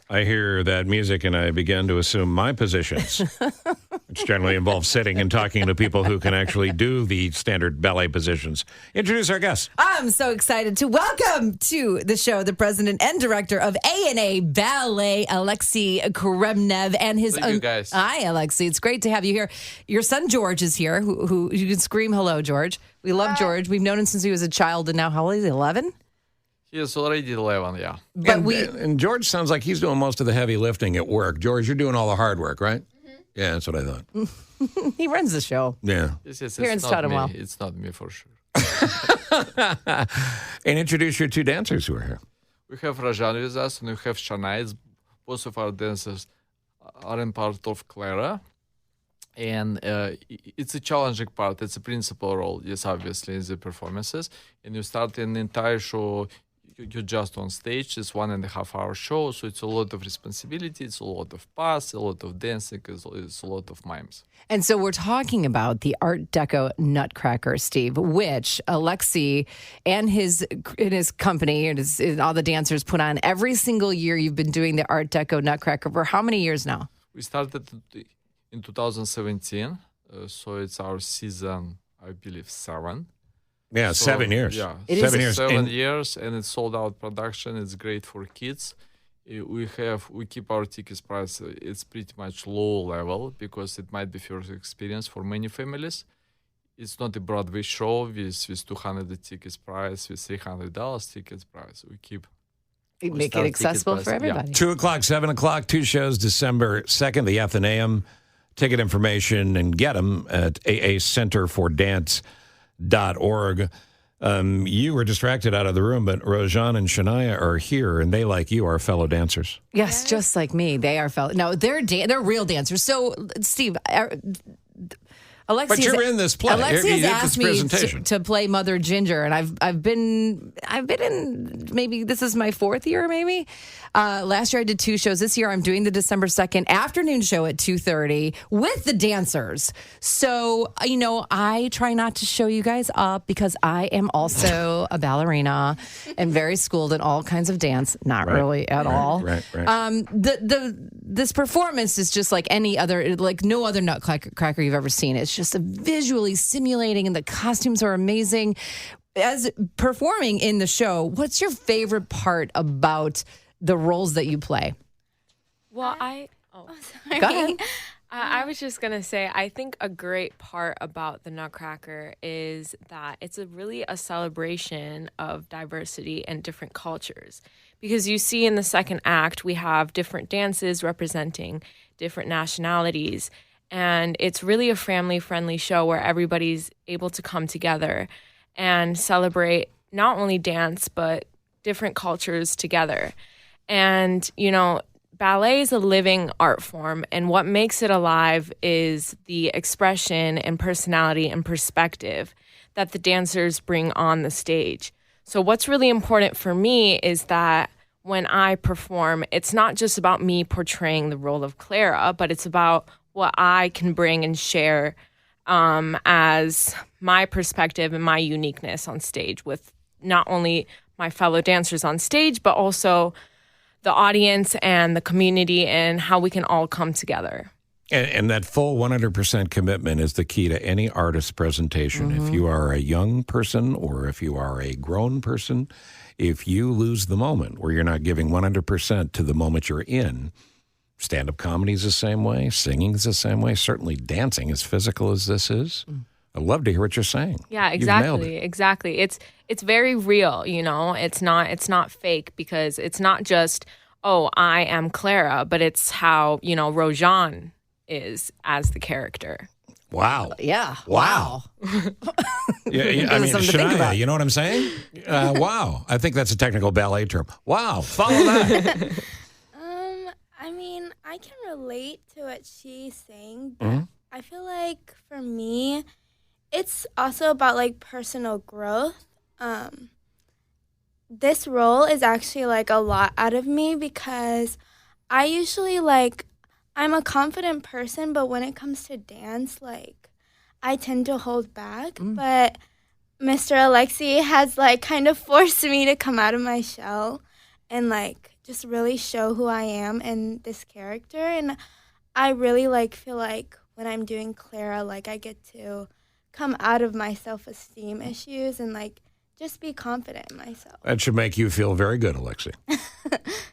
I hear that music and I begin to assume my positions, which generally involves sitting and talking to people who can actually do the standard ballet positions. Introduce our guest. I'm so excited to welcome to the show the president and director of A&A Ballet, Alexei Kremnev, and his Thank you guys. Hi, Alexei. It's great to have you here. Your son George is here. Who you can scream hello, George. We love George. We've known him since he was a child, and now how old is he? 11? He is already 11, yeah. But and George sounds like he's doing most of the heavy lifting at work. George, you're doing all the hard work, right? Mm-hmm. Yeah, that's what I thought. he runs the show. Yeah. Yes, Parents it's taught not him me. well. It's not me for sure. And introduce your two dancers who are here. We have Rajan with us and we have Shania. Both of our dancers are in part of Clara. And it's a challenging part. It's a principal role, yes, obviously, in the performances. And you start an entire show, you're just on stage. It's 1.5 hour show, so it's a lot of responsibility. It's a lot of pass, a lot of dancing, it's a lot of mimes. And so we're talking about the Art Deco Nutcracker, Steve, which Alexei and his company and all the dancers put on every single year. You've been doing the Art Deco Nutcracker for how many years now? We started in 2017, so it's our season, I believe, 7. Yeah, So, 7 years. Yeah, It is 7 years. 7 years, and it's sold out production. It's great for kids. We keep our tickets price. It's pretty much low level because it might be first experience for many families. It's not a Broadway show with 200 tickets price, with $300 tickets price. We Make it accessible for everybody. 2 o'clock, 7 o'clock, 2 shows December 2nd, the Athenaeum. Ticket information and get them at aacenterfordance.org. You were distracted out of the room, but Rozhan and Shania are here, and they, like you, are fellow dancers. Yes, just like me. They are fellow. No, they're real dancers. So, Steve, Alexei, But you're in this play. Alexei You has did asked this me presentation. to play Mother Ginger, and I've been in, maybe this is my 4th year, maybe. Last year I did 2 shows. This year I'm doing the December 2nd afternoon show at 2:30 with the dancers. So, I try not to show you guys up because I am also a ballerina and very schooled in all kinds of dance. Not really at all. Right. This performance is just like any other, like no other Nutcracker you've ever seen. It's just a visually stimulating, and the costumes are amazing. As performing in the show, what's your favorite part about the roles that you play? Well, Go ahead. I was just going to say, I think a great part about the Nutcracker is that it's really a celebration of diversity and different cultures. Because you see in the second act, we have different dances representing different nationalities. And it's really a family-friendly show where everybody's able to come together and celebrate not only dance, but different cultures together. And, ballet is a living art form, and what makes it alive is the expression and personality and perspective that the dancers bring on the stage. So what's really important for me is that when I perform, it's not just about me portraying the role of Clara, but it's about what I can bring and share as my perspective and my uniqueness on stage with not only my fellow dancers on stage, but also the audience and the community and how we can all come together. And that full 100% commitment is the key to any artist's presentation. If you are a young person or if you are a grown person, if you lose the moment where you're not giving 100% to the moment you're in, stand-up comedy is the same way, singing is the same way, certainly dancing, as physical as this is. I'd love to hear what you're saying. Yeah, You've nailed it. exactly. It's very real, It's not fake because it's not just, oh, I am Clara, but it's how, Rozhan is as the character. Wow. Yeah. Wow. Yeah, I mean, something to think Shania, about. you know what I'm saying? Wow. I think that's a technical ballet term. Wow. Follow that. I can relate to what she's saying, but I feel like for me, it's also about like personal growth. This role is actually like a lot out of me because I usually I'm a confident person, but when it comes to dance, I tend to hold back. But Mr. Alexei has kind of forced me to come out of my shell and just really show who I am in this character. And I really feel like when I'm doing Clara, I get to come out of my self-esteem issues and just be confident in myself. That should make you feel very good, Alexei.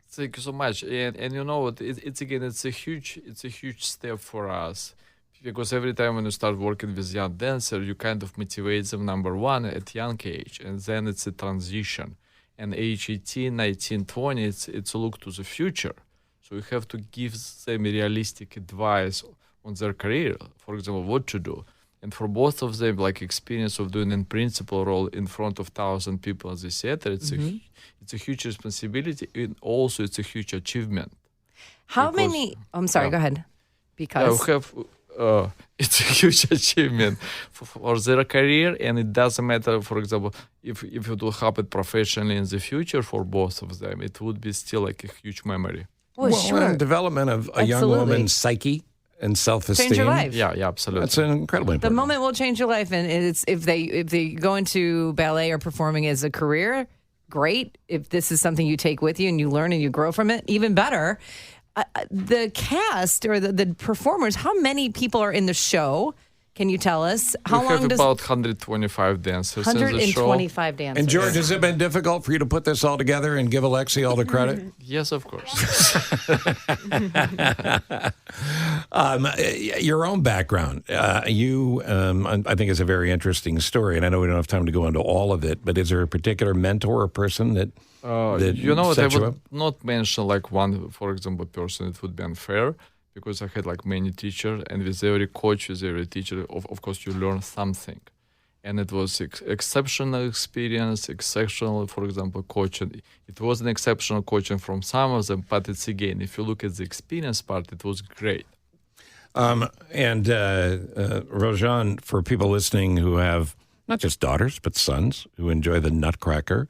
Thank you so much. And you know what? It's a huge step for us. Because every time when you start working with young dancer, you kind of motivate them, number one, at young age. And then it's a transition. And age 18, 19, 20, it's a look to the future. So you have to give them realistic advice on their career. For example, what to do. And for both of them, experience of doing a principal role in front of 1,000 people in the theater, it's a huge responsibility. And also, it's a huge achievement. How many? I'm sorry. Go ahead. Because we have. It's a huge achievement for their career, and it doesn't matter, for example, if it will happen professionally in the future for both of them, it would be still a huge memory. well, sure. And development of a young Absolutely. woman's psyche and self-esteem. Change your life. Yeah, absolutely. That's incredibly The important. moment will change your life, and it's if they go into ballet or performing as a career, great. If this is something you take with you and you learn and you grow from it, even better. The cast or the performers, how many people are in the show? Can you tell us? How we long have does about 125 dancers in the show. 125 dancers? And George, has it been difficult for you to put this all together and give Alexei all the credit? Yes, of course. Your own background, I think is a very interesting story, and I know we don't have time to go into all of it, but is there a particular mentor or person that You know what? I set you would up? not mention one, for example, person. It would be unfair because I had many teachers, and with every coach, with every teacher, of course, you learn something. And it was exceptional experience, exceptional, for example, coaching. It was an exceptional coaching from some of them, but it's again, if you look at the experience part, it was great. And Rozhan, for people listening who have not just daughters, but sons who enjoy the Nutcracker,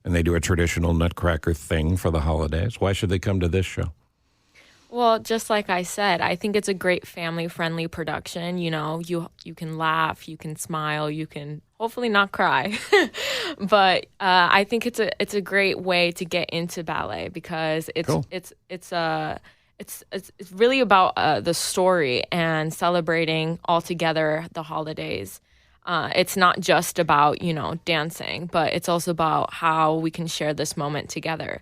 and they do a traditional Nutcracker thing for the holidays, why should they come to this show? Well, just like I said, I think it's a great family-friendly production. You know, you can laugh, you can smile, you can hopefully not cry. But I think it's a great way to get into ballet because it's really about the story and celebrating all together the holidays. It's not just about, dancing, but it's also about how we can share this moment together.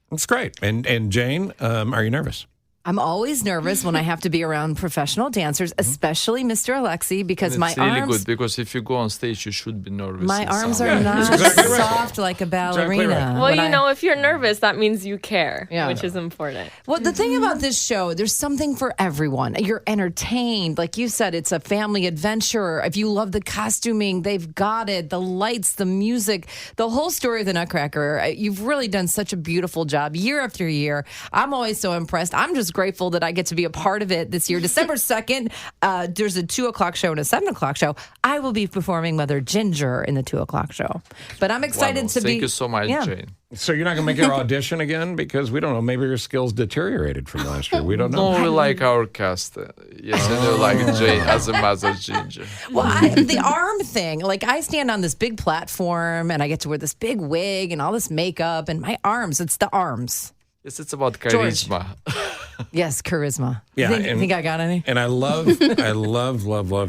That's great. And Jane, are you nervous? I'm always nervous when I have to be around professional dancers, especially Mr. Alexei, because And my it's really arms, good because if you go on stage, you should be nervous. my in arms some are way. not exactly right. soft like a ballerina. Exactly right. Well, When if you're nervous, that means you care, Yeah. which is important. Well, the thing about this show, there's something for everyone. You're entertained. Like you said, it's a family adventure. If you love the costuming, they've got it. The lights, the music, the whole story of the Nutcracker. You've really done such a beautiful job year after year. I'm always so impressed. I'm just grateful that I get to be a part of it this year. December 2nd, there's a 2 o'clock show and a 7 o'clock show. I will be performing Mother Ginger in the 2 o'clock show. But I'm excited Wonderful. to be... Thank you so much, Yeah. Jane. So you're not going to make your audition again? Because we don't know. Maybe your skills deteriorated from last year. We don't know. No, we like our cast. Yes, and we like Jane as a Mother Ginger. Well, the arm thing, like I stand on this big platform and I get to wear this big wig and all this makeup and my arms, it's the arms. Yes, it's about charisma. Yes, charisma. Yeah, You think I got any? And I love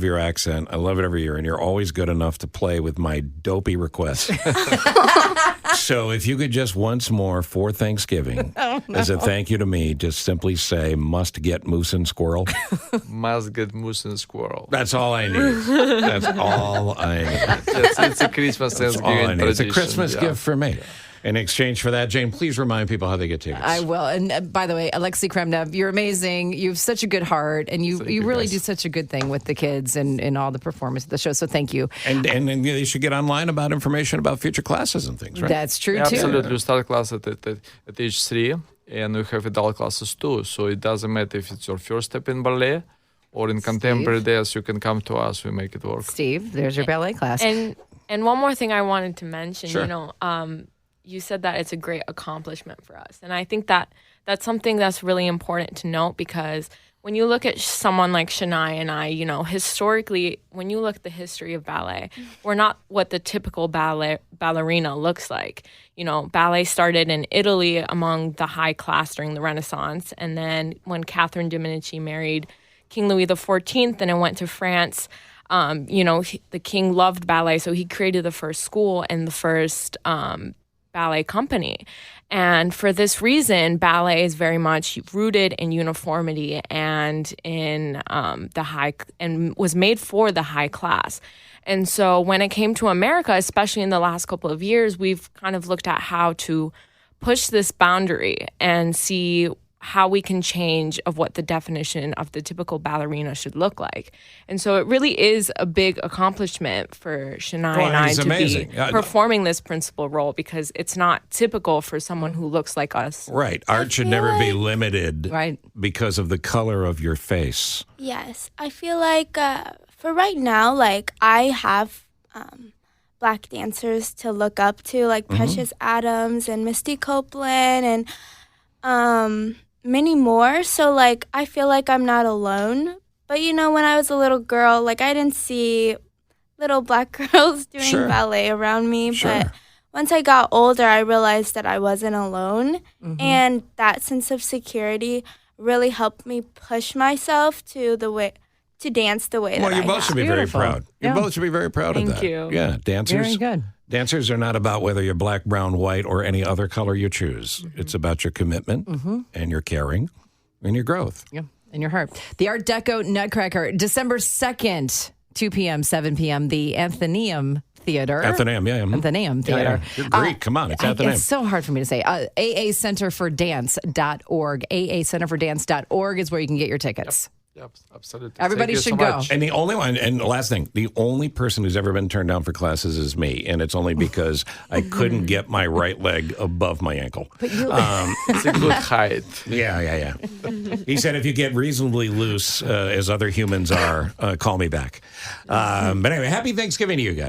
your accent. I love it every year. And you're always good enough to play with my dopey requests. So if you could just once more for Thanksgiving, as a thank you to me, just simply say, must get moose and squirrel. Must get moose and squirrel. That's all I need. That's all I need. It's a Christmas That's all I Thanksgiving need. It's a tradition, Christmas yeah. gift for me. In exchange for that, Jane, please remind people how they get tickets. I will. And by the way, Alexei Kremnev, you're amazing. You have such a good heart, and you you, really guys. do such a good thing with the kids and all the performers of the show. So thank you. And they should get online about information about future classes and things, right? That's true, Yeah, too. absolutely. We start class at age 3, and we have adult classes too. So it doesn't matter if it's your first step in ballet or in contemporary dance, you can come to us. We make it work. Steve, there's your ballet class. And one more thing I wanted to mention, Sure. you said that it's a great accomplishment for us. And I think that that's something that's really important to note because when you look at someone like Shania and I, you know, historically, when you look at the history of ballet, we're not what the typical ballerina looks like. You know, ballet started in Italy among the high class during the Renaissance. And then when Catherine de' Medici married King Louis XIV and it went to France, you know, the king loved ballet. So he created the first school and the first ballet company. And for this reason, ballet is very much rooted in uniformity and in the high, and was made for the high class. And so when it came to America, especially in the last couple of years, we've kind of looked at how to push this boundary and see how we can change of what the definition of the typical ballerina should look like. And so it really is a big accomplishment for Shania and I to be performing this principal role, because it's not typical for someone who looks like us. Right. Art should never be limited Right. because of the color of your face. Yes, I feel like for right now, like I have black dancers to look up to, like Precious Adams and Misty Copeland and many more. So like I feel like I'm not alone. But you know, when I was a little girl, like I didn't see little black girls doing ballet around me. But once I got older, I realized that I wasn't alone. And that sense of security really helped me push myself to dance the way that I Well, you both should be very proud. You both should be very proud of that. Thank you. Yeah, dancers. Very good. Dancers are not about whether you're black, brown, white, or any other color you choose. It's about your commitment and your caring and your growth. Yeah, in your heart. The Art Deco Nutcracker, December 2nd, 2 p.m., 7 p.m., the Athenaeum Theater. Athenaeum, yeah. Athenaeum Theater. Yeah. You're Greek. Come on, it's Athenaeum. It's so hard for me to say. AACenterForDance.org. AACenterForDance.org is where you can get your tickets. Yep, absolutely. Everybody Thank you should so go. much. And the only one, and the last thing, the only person who's ever been turned down for classes is me, and it's only because I couldn't get my right leg above my ankle. But you, It's a good height. Yeah. He said, if you get reasonably loose, as other humans are, call me back. But anyway, happy Thanksgiving to you guys.